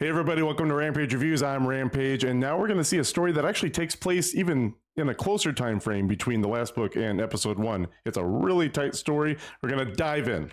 Hey everybody, welcome to Rampage Reviews. I'm Rampage, and now we're going to see a story that actually takes place even in a closer time frame between the last book and episode 1. It's a really tight story. We're going to dive in.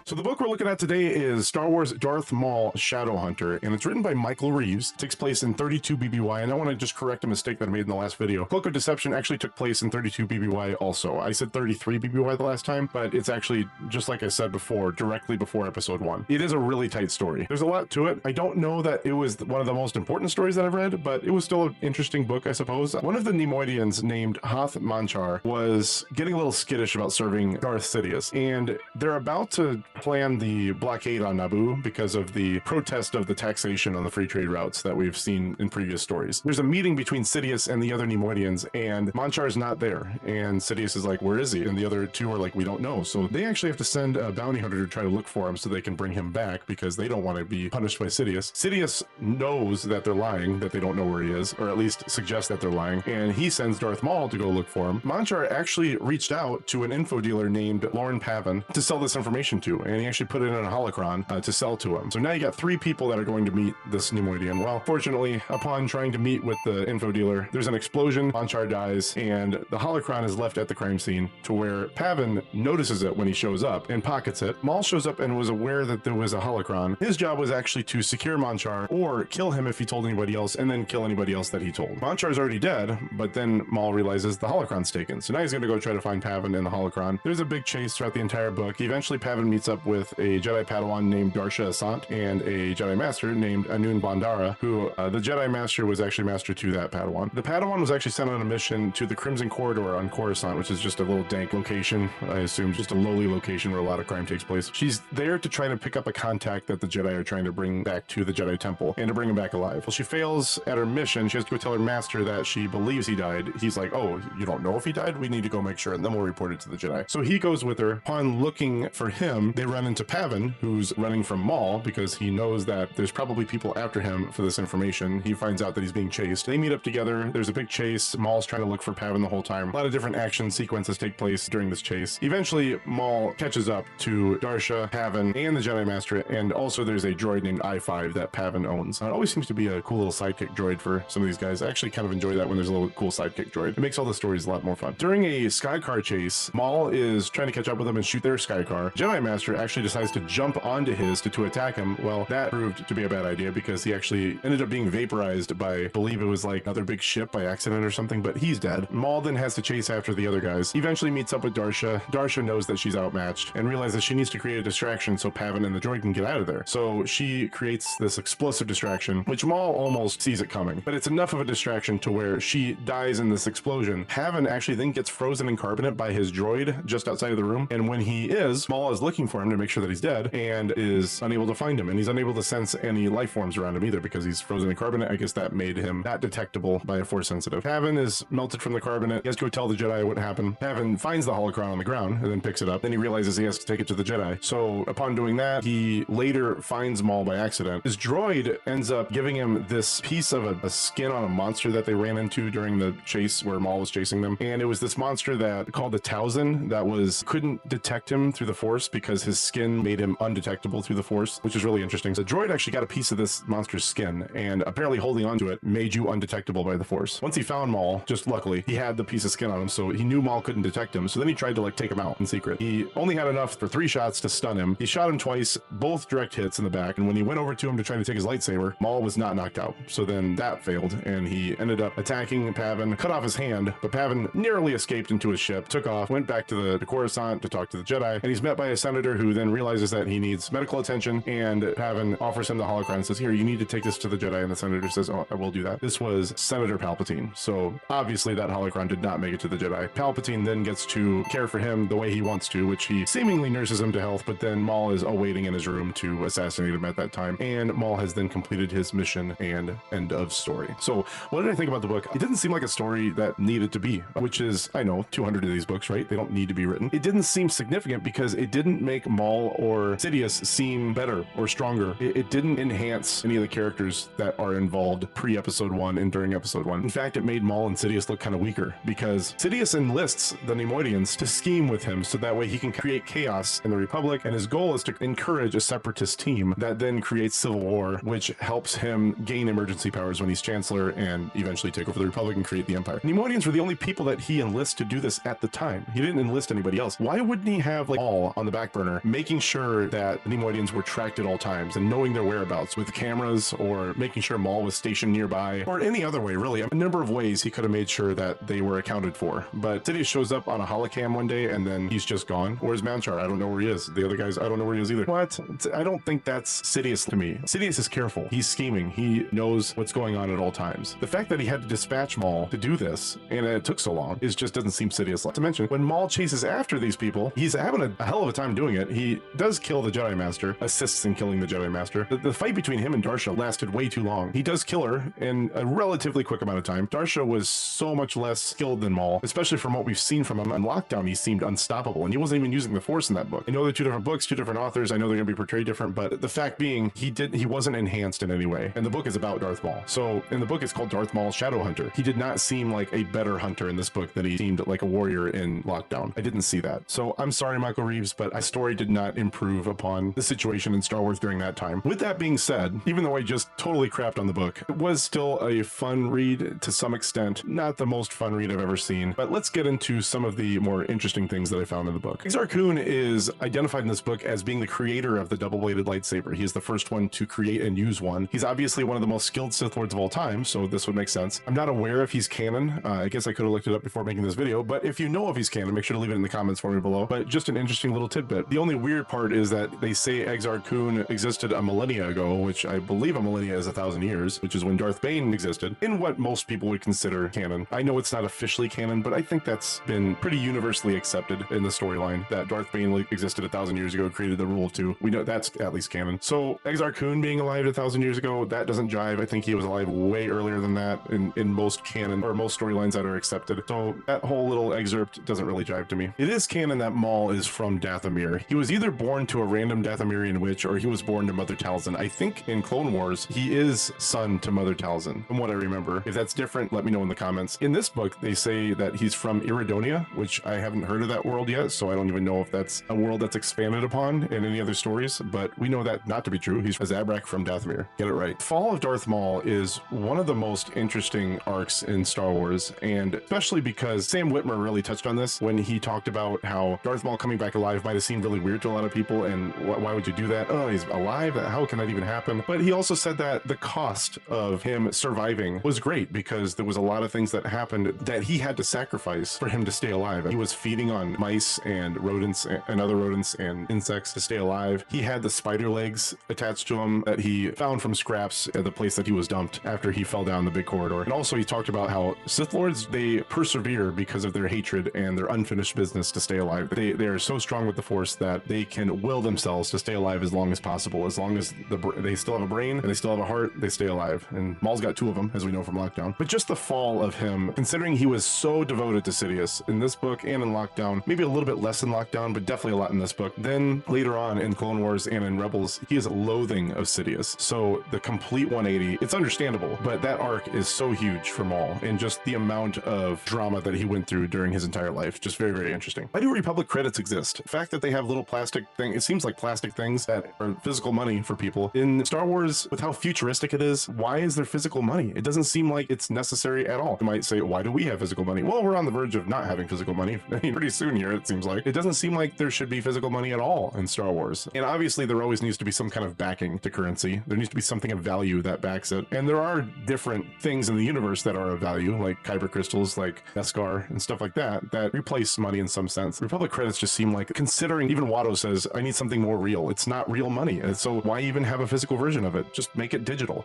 So the book we're looking at today is Star Wars Darth Maul Shadowhunter, and it's written by Michael Reeves. It takes place in 32 BBY, and I want to just correct a mistake that I made in the last video. Cloak of Deception actually took place in 32 BBY also. I said 33 BBY the last time, but it's actually, just like I said before, directly before episode 1. It is a really tight story. There's a lot to it. I don't know that it was one of the most important stories that I've read, but it was still an interesting book, I suppose. One of the Neimoidians named Hoth Manchar was getting a little skittish about serving Darth Sidious, and they're about to plan the blockade on Naboo because of the protest of the taxation on the free trade routes that we've seen in previous stories. There's a meeting between Sidious and the other Neimoidians, and Manchar's not there, and Sidious is like, where is he? And the other two are like, we don't know. So they actually have to send a bounty hunter to try to look for him so they can bring him back because they don't want to be punished by Sidious. Sidious knows that they're lying, that they don't know where he is, or at least suggests that they're lying, and he sends Darth Maul to go look for him. Manchar actually reached out to an info dealer named Lorn Pavin to sell this information to, and he actually put it in a holocron to sell to him. So now you got 3 people that are going to meet this Neimoidian. Well, fortunately, upon trying to meet with the info dealer, there's an explosion, Manchar dies, and the holocron is left at the crime scene to where Pavin notices it when he shows up and pockets it. Maul shows up and was aware that there was a holocron. His job was actually to secure Manchar or kill him if he told anybody else, and then kill anybody else that he told. Manchar's already dead, but then Maul realizes the holocron's taken. So now he's going to go try to find Pavin in the holocron. There's a big chase throughout the entire book. Eventually, Pavin meets up with a Jedi Padawan named Darsha Asant and a Jedi Master named Anun Bandara, who the Jedi Master was actually master to that Padawan. The Padawan was actually sent on a mission to the Crimson Corridor on Coruscant, which is just a little dank location, I assume, just a lowly location where a lot of crime takes place. She's there to try to pick up a contact that the Jedi are trying to bring back to the Jedi Temple and to bring him back alive. Well, she fails at her mission. She has to go tell her master that she believes he died. He's like, oh, you don't know if he died? We need to go make sure, and then we'll report it to the Jedi. So he goes with her. Upon looking for him, they run into Pavin, who's running from Maul because he knows that there's probably people after him for this information. He finds out that he's being chased. They meet up together. There's a big chase. Maul's trying to look for Pavin the whole time. A lot of different action sequences take place during this chase. Eventually, Maul catches up to Darsha, Pavin, and the Jedi Master, and also there's a droid named I-5 that Pavin owns. It always seems to be a cool little sidekick droid for some of these guys. I actually kind of enjoy that when there's a little cool sidekick droid. It makes all the stories a lot more fun. During a skycar chase, Maul is trying to catch up with them and shoot their skycar. Jedi Master actually decides to jump onto his to attack him. Well, that proved to be a bad idea because he actually ended up being vaporized by, I believe it was like another big ship by accident or something, but he's dead. Maul then has to chase after the other guys. He eventually meets up with Darsha. Darsha knows that she's outmatched and realizes she needs to create a distraction so Pavin and the droid can get out of there. So she creates this explosive distraction, which Maul almost sees it coming, but it's enough of a distraction to where she dies in this explosion. Pavin actually then gets frozen in carbonate by his droid just outside of the room, and when he is, Maul is looking for him to make sure that he's dead and is unable to find him, and he's unable to sense any life forms around him either because he's frozen in carbonate. I guess that made him not detectable by a force sensitive. Pavin is melted from the carbonate. He has to go tell the Jedi what happened. Pavin finds the holocron on the ground and then picks it up. Then he realizes he has to take it to the Jedi. So upon doing that, he later finds Maul by accident. His droid ends up giving him this piece of a skin on a monster that they ran into during the chase where Maul was chasing them. And it was this monster that called the Tausen that couldn't detect him through the force because his skin made him undetectable through the force, which is really interesting. So the droid actually got a piece of this monster's skin, and apparently holding onto it made you undetectable by the force. Once he found Maul, just luckily, he had the piece of skin on him, so he knew Maul couldn't detect him. So then he tried to take him out in secret. He only had enough for 3 shots to stun him. He shot him twice, both direct hits in the back, and when he went over to him to try to take his lightsaber, Maul was not knocked out. So then that failed, and he ended up attacking Pavin, cut off his hand, but Pavin narrowly escaped into his ship, took off, went back to the Coruscant to talk to the Jedi, and he's met by a senator who then realizes that he needs medical attention, and Pavin offers him the holocron and says, here, you need to take this to the Jedi, and the senator says, oh, I will do that. This was Senator Palpatine, so obviously that holocron did not make it to the Jedi. Palpatine then gets to care for him the way he wants to, which he seemingly nurses him to health, but then Maul is awaiting in his room to assassinate him at that time, and Maul has then completed his mission, and end of story. So what did I think about the book? It didn't seem like a story that needed to be, which is, I know, 200 of these books, right? They don't need to be written. It didn't seem significant because it didn't make Maul Maul or Sidious seem better or stronger. It didn't enhance any of the characters that are involved pre-episode 1 and during episode 1. In fact, it made Maul and Sidious look kind of weaker because Sidious enlists the Neimoidians to scheme with him so that way he can create chaos in the Republic, and his goal is to encourage a separatist team that then creates civil war, which helps him gain emergency powers when he's Chancellor and eventually take over the Republic and create the Empire. Neimoidians were the only people that he enlists to do this at the time. He didn't enlist anybody else. Why wouldn't he have like Maul on the back burner, making sure that the Neimoidians were tracked at all times and knowing their whereabouts with cameras, or making sure Maul was stationed nearby, or any other way, really? A number of ways he could have made sure that they were accounted for. But Sidious shows up on a holocam one day and then he's just gone. Where's Manchar? I don't know where he is. The other guys, I don't know where he is either. What? I don't think that's Sidious to me. Sidious is careful. He's scheming. He knows what's going on at all times. The fact that he had to dispatch Maul to do this and it took so long just doesn't seem Sidious. Not to mention, when Maul chases after these people, he's having a hell of a time doing it. He does kill the Jedi Master, assists in killing the Jedi Master. The fight between him and Darsha lasted way too long. He does kill her in a relatively quick amount of time. Darsha was so much less skilled than Maul, especially from what we've seen from him on Lockdown. He seemed unstoppable, and he wasn't even using the Force in that book. I know they're two different books, two different authors. I know they're going to be portrayed different, but the fact being, he wasn't enhanced in any way. And the book is about Darth Maul. So in the book, it's called Darth Maul Shadow Hunter. He did not seem like a better hunter in this book than he seemed like a warrior in Lockdown. I didn't see that. So I'm sorry, Michael Reeves, but a story did not improve upon the situation in Star Wars during that time. With that being said, even though I just totally crapped on the book, it was still a fun read to some extent. Not the most fun read I've ever seen, but let's get into some of the more interesting things that I found in the book. Exar Kun is identified in this book as being the creator of the double-bladed lightsaber. He is the first one to create and use one. He's obviously one of the most skilled Sith Lords of all time, so this would make sense. I'm not aware if he's canon. I guess I could have looked it up before making this video, but if you know if he's canon, make sure to leave it in the comments for me below. But just an interesting little tidbit. The only weird part is that they say Exar Kun existed a millennia ago, which I believe a millennia is 1,000 years, which is when Darth Bane existed, in what most people would consider canon. I know it's not officially canon, but I think that's been pretty universally accepted in the storyline, that Darth Bane existed 1,000 years ago, created the rule of two. We know that's at least canon. So Exar Kun being alive 1,000 years ago, that doesn't jive. I think he was alive way earlier than that in most canon, or most storylines that are accepted. So that whole little excerpt doesn't really jive to me. It is canon that Maul is from Dathomir. He was either born to a random Dathomirian witch, or he was born to Mother Talzin. I think in Clone Wars, he is son to Mother Talzin, from what I remember. If that's different, let me know in the comments. In this book, they say that he's from Iridonia, which I haven't heard of that world yet, so I don't even know if that's a world that's expanded upon in any other stories, but we know that not to be true. He's a Zabrak from Dathomir. Get it right. Fall of Darth Maul is one of the most interesting arcs in Star Wars, and especially because Sam Witwer really touched on this when he talked about how Darth Maul coming back alive might have seemed really weird to a lot of people, and why would you do that? Oh, he's alive? How can that even happen? But he also said that the cost of him surviving was great, because there was a lot of things that happened that he had to sacrifice for him to stay alive. He was feeding on mice and rodents and other rodents and insects to stay alive. He had the spider legs attached to him that he found from scraps at the place that he was dumped after he fell down the big corridor. And also he talked about how Sith Lords, they persevere because of their hatred and their unfinished business to stay alive. They are so strong with the Force that they can will themselves to stay alive as long as possible. As long as they still have a brain and they still have a heart, they stay alive. And Maul's got two of them, as we know from Lockdown. But just the fall of him, considering he was so devoted to Sidious in this book and in Lockdown, maybe a little bit less in Lockdown, but definitely a lot in this book. Then later on in Clone Wars and in Rebels, he is loathing of Sidious. So the complete 180, it's understandable, but that arc is so huge for Maul, and just the amount of drama that he went through during his entire life, just very, very interesting. Why do Republic credits exist? The fact that they have little plastic things, it seems like plastic things that are physical money for people. In Star Wars, with how futuristic it is, why is there physical money? It doesn't seem like it's necessary at all. You might say, why do we have physical money? Well, we're on the verge of not having physical money. I mean, pretty soon here, it seems like. It doesn't seem like there should be physical money at all in Star Wars. And obviously, there always needs to be some kind of backing to currency. There needs to be something of value that backs it. And there are different things in the universe that are of value, like kyber crystals, like Beskar, and stuff like that, that replace money in some sense. Republic credits just seem like, considering even Watto says, I need something more real. It's not real money. And so why even have a physical version of it? Just make it digital.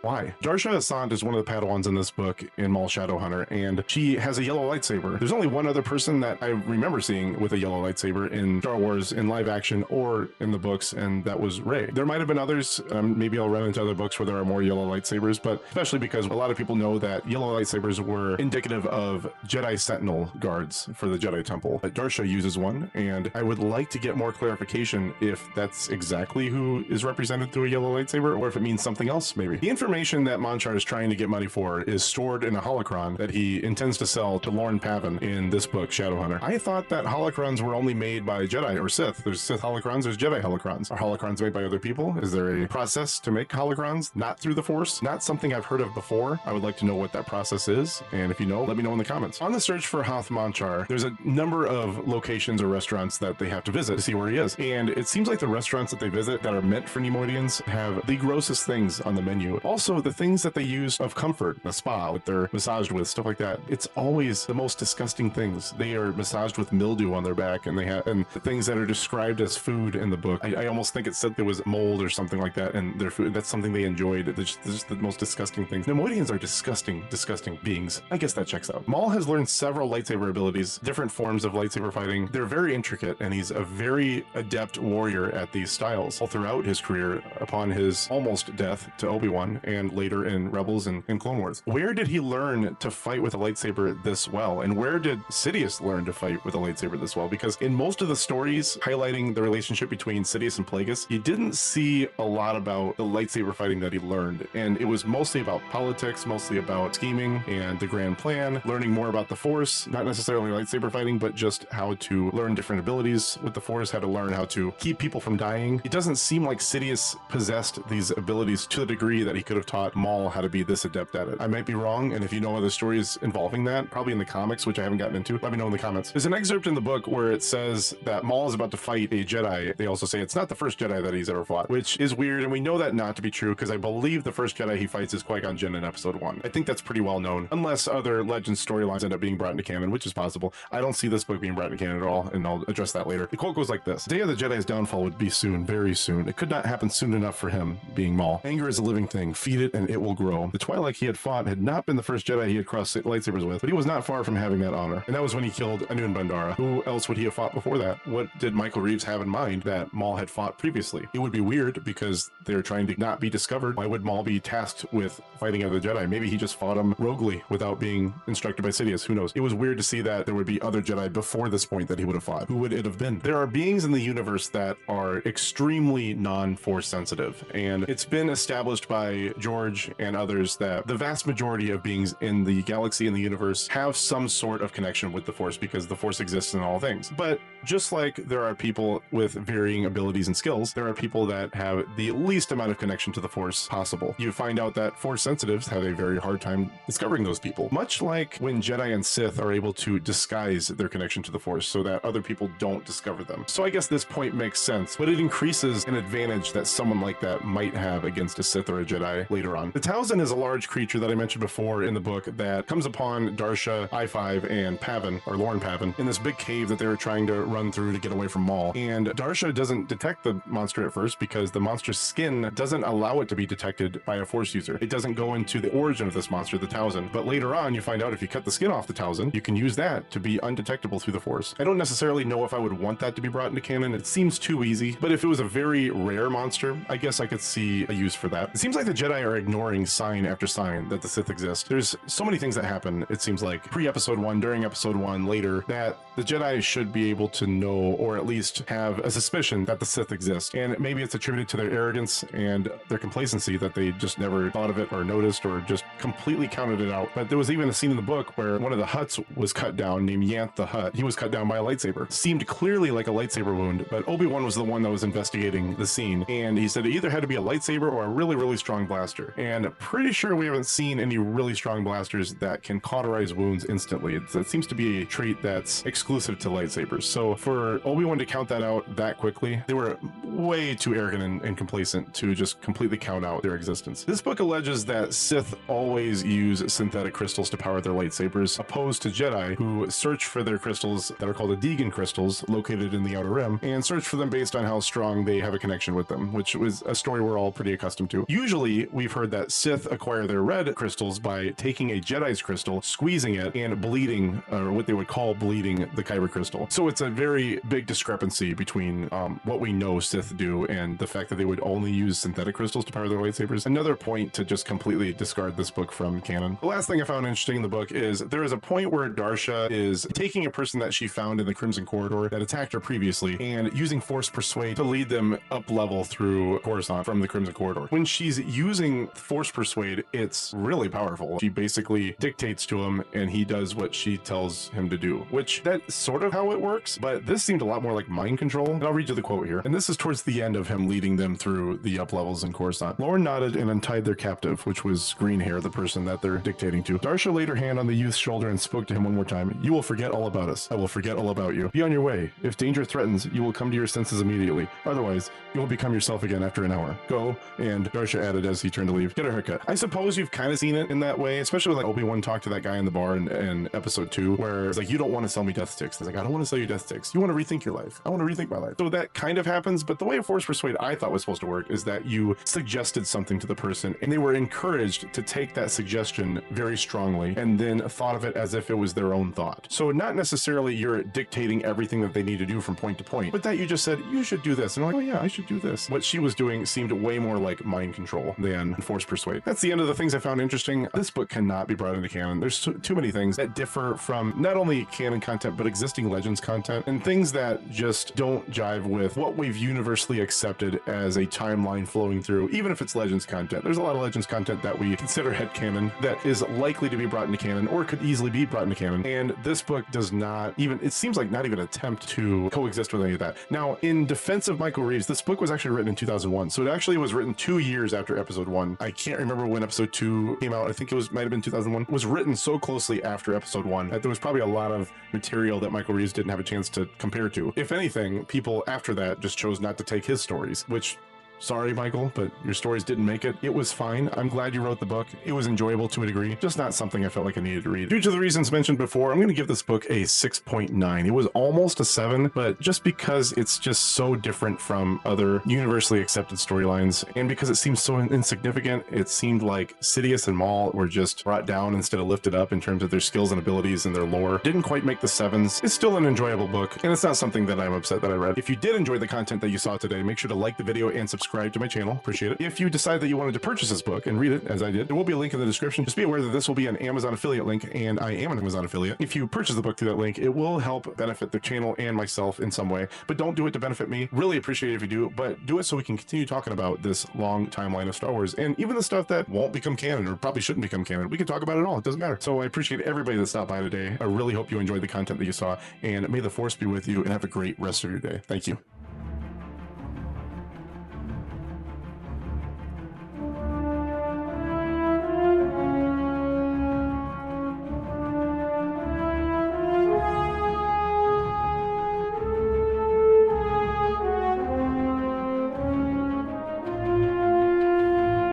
Why? Darsha Asant is one of the Padawans in this book in Maul Shadowhunter, and she has a yellow lightsaber. There's only one other person that I remember seeing with a yellow lightsaber in Star Wars in live action or in the books, and that was Rey. There might have been others. Maybe I'll run into other books where there are more yellow lightsabers, but especially because a lot of people know that yellow lightsabers were indicative of Jedi Sentinel guards for the Jedi Temple. But Darsha uses one, and I would like to get more clarification if that's exactly who is represented through a yellow lightsaber, or if it means something else, maybe. The information that Monchar is trying to get money for is stored in a holocron that he intends to sell to Lorn Pavin in this book, Shadowhunter. I thought that holocrons were only made by Jedi or Sith. There's Sith holocrons, there's Jedi holocrons. Are holocrons made by other people? Is there a process to make holocrons not through the Force? Not something I've heard of before. I would like to know what that process is, and if you know, let me know in the comments. On the search for Hoth Monchar, there's a number of locations or restaurants that they have to visit to see where he is, and it seems like the restaurants that they visit that are meant for Neimoidians have the grossest things on the menu. Also, the things that they use of comfort, the spa, what they're massaged with, stuff like that, it's always the most disgusting things. They are massaged with mildew on their back, and the things that are described as food in the book, I almost think it said there was mold or something like that in their food. That's something they enjoyed. It's just the most disgusting things. Neimoidians are disgusting beings. I guess that checks out. Maul has learned several lightsaber abilities, different forms of lightsaber fighting. They're very intricate, and he's a very adept warrior at these styles all throughout his career upon his almost death to Obi-Wan and later in Rebels and in Clone Wars. Where did he learn to fight with a lightsaber this well? And where did Sidious learn to fight with a lightsaber this well? Because in most of the stories highlighting the relationship between Sidious and Plagueis, you didn't see a lot about the lightsaber fighting that he learned. And it was mostly about politics, mostly about scheming and the grand plan, learning more about the Force, not necessarily lightsaber fighting, but just how to learn different abilities with the Force, how to learn how to keep people from dying. It doesn't seem like Sidious possessed these abilities to the degree that he could have taught Maul how to be this adept at it. I might be wrong, and if you know other stories involving that, probably in the comics, which I haven't gotten into, let me know in the comments. There's an excerpt in the book where it says that Maul is about to fight a Jedi. They also say it's not the first Jedi that he's ever fought, which is weird, and we know that not to be true because I believe the first Jedi he fights is Qui-Gon Jinn in episode 1. I think that's pretty well known, unless other legend storylines end up being brought into canon, which is possible. I don't see this book being brought into canon at all, and I'll address that later. The quote goes like this: "The day of the Jedi's downfall would be soon, very soon. It could not happen soon enough for him," being Maul. "Anger is a living thing. Feed it and it will grow." The Twi'lek he had fought had not been the first Jedi he had crossed lightsabers with, but he was not far from having that honor. And that was when he killed Anun Bandara. Who else would he have fought before that? What did Michael Reeves have in mind that Maul had fought previously? It would be weird because they're trying to not be discovered. Why would Maul be tasked with fighting other Jedi? Maybe he just fought him roguely without being instructed by Sidious. Who knows? It was weird to see that there would be other Jedi before this point that he would have fought. Who would it have been? There are beings in the universe that are extremely non-Force sensitive, and it's been established by George and others that the vast majority of beings in the galaxy and the universe have some sort of connection with the Force because the Force exists in all things. But just like there are people with varying abilities and skills, there are people that have the least amount of connection to the Force possible. You find out that Force sensitives have a very hard time discovering those people, much like when Jedi and Sith are able to disguise their connection to the Force so that other people don't discover them. So I guess this point makes sense, but it increases an advantage that someone like that might have against a Sith or a Jedi later on. The Tausen is a large creature that I mentioned before in the book that comes upon Darsha, I-5, and Pavin, or Lorn Pavin, in this big cave that they were trying to run through to get away from Maul. And Darsha doesn't detect the monster at first because the monster's skin doesn't allow it to be detected by a Force user. It doesn't go into the origin of this monster, the Tausen. But later on, you find out if you cut the skin off the Tausen, you can use that to be undetectable through the Force. I don't necessarily know if I would want that to be brought into canon. It seems too easy, but if it was a very rare monster, I guess I could see a use for that. It seems like the Jedi are ignoring sign after sign that the Sith exist. There's so many things that happen, it seems like, pre-episode 1, during episode 1, later, that the Jedi should be able to know, or at least have a suspicion that the Sith exist. And maybe it's attributed to their arrogance and their complacency that they just never thought of it or noticed or just completely counted it out. But there was even a scene in the book where one of the Hutts was cut down, named Yanth the Hutt. He was cut down by a lightsaber. Seemed clearly like a lightsaber wound, but Obi-Wan was the one that was investigating the scene, and he said it either had to be a lightsaber or a really, really strong blaster. And pretty sure we haven't seen any really strong blasters that can cauterize wounds instantly. It seems to be a trait that's exclusive to lightsabers. So So for Obi-Wan to count that out that quickly, they were way too arrogant and complacent to just completely count out their existence. This book alleges that Sith always use synthetic crystals to power their lightsabers, opposed to Jedi who search for their crystals that are called Adegan crystals located in the Outer Rim and search for them based on how strong they have a connection with them, which was a story we're all pretty accustomed to. Usually we've heard that Sith acquire their red crystals by taking a Jedi's crystal, squeezing it, and bleeding, or what they would call bleeding, the Kyber crystal. So it's a very big discrepancy between what we know Sith do and the fact that they would only use synthetic crystals to power their lightsabers. Another point to just completely discard this book from canon. The last thing I found interesting in the book is there is a point where Darsha is taking a person that she found in the Crimson Corridor that attacked her previously and using Force Persuade to lead them up level through Coruscant from the Crimson Corridor. When she's using Force Persuade, it's really powerful. She basically dictates to him and he does what she tells him to do, which that's sort of how it works, but this seemed a lot more like mind control. And I'll read you the quote here. And this is towards the end of him leading them through the up levels in Coruscant. Lorne nodded and untied their captive, which was Greenhair, the person that they're dictating to. Darsha laid her hand on the youth's shoulder and spoke to him one more time. You will forget all about us. I will forget all about you. Be on your way. If danger threatens, you will come to your senses immediately. Otherwise, you will become yourself again after an hour. Go. And Darsha added as he turned to leave, get a haircut. I suppose you've kind of seen it in that way, especially when like Obi-Wan talked to that guy in the bar in episode 2, where it's like, you don't want to sell me death sticks. It's like, I don't want to sell you death sticks. You want to rethink your life. I want to rethink my life. So that kind of happens, but the way Force Persuade I thought was supposed to work is that you suggested something to the person and they were encouraged to take that suggestion very strongly and then thought of it as if it was their own thought. So not necessarily you're dictating everything that they need to do from point to point, but that you just said, you should do this. And they're like, oh yeah, I should do this. What she was doing seemed way more like mind control than Force Persuade. That's the end of the things I found interesting. This book cannot be brought into canon. There's too many things that differ from not only canon content, but existing Legends content and things that just don't jive with what we've universally accepted as a timeline flowing through, even if it's Legends content. There's a lot of Legends content that we consider headcanon that is likely to be brought into canon or could easily be brought into canon. And this book does not even, it seems like not even attempt to coexist with any of that. Now, in defense of Michael Reeves, this book was actually written in 2001. So it actually was written 2 years after episode 1. I can't remember when episode 2 came out. I think it might have been 2001. It was written so closely after episode 1 that there was probably a lot of material that Michael Reeves didn't have a chance to compare to. If anything, people after that just chose not to take his stories, which, sorry, Michael, but your stories didn't make it. It was fine. I'm glad you wrote the book. It was enjoyable to a degree, just not something I felt like I needed to read. Due to the reasons mentioned before, I'm going to give this book a 6.9. It was almost a 7, but just because it's just so different from other universally accepted storylines, and because it seems so insignificant, it seemed like Sidious and Maul were just brought down instead of lifted up in terms of their skills and abilities and their lore. Didn't quite make the 7s. It's still an enjoyable book, and it's not something that I'm upset that I read. If you did enjoy the content that you saw today, make sure to like the video and subscribe to my channel. Appreciate it. If you decide that you wanted to purchase this book and read it as I did, there will be a link in the description. Just be aware that this will be an Amazon affiliate link, and I am an Amazon affiliate. If you purchase the book through that link, it will help benefit the channel and myself in some way, but don't do it to benefit me. Really appreciate it if you do, but do it so we can continue talking about this long timeline of Star Wars and even the stuff that won't become canon or probably shouldn't become canon. We can talk about it all. It doesn't matter. So I appreciate everybody that stopped by today. I really hope you enjoyed the content that you saw, and may the Force be with you and have a great rest of your day. Thank you.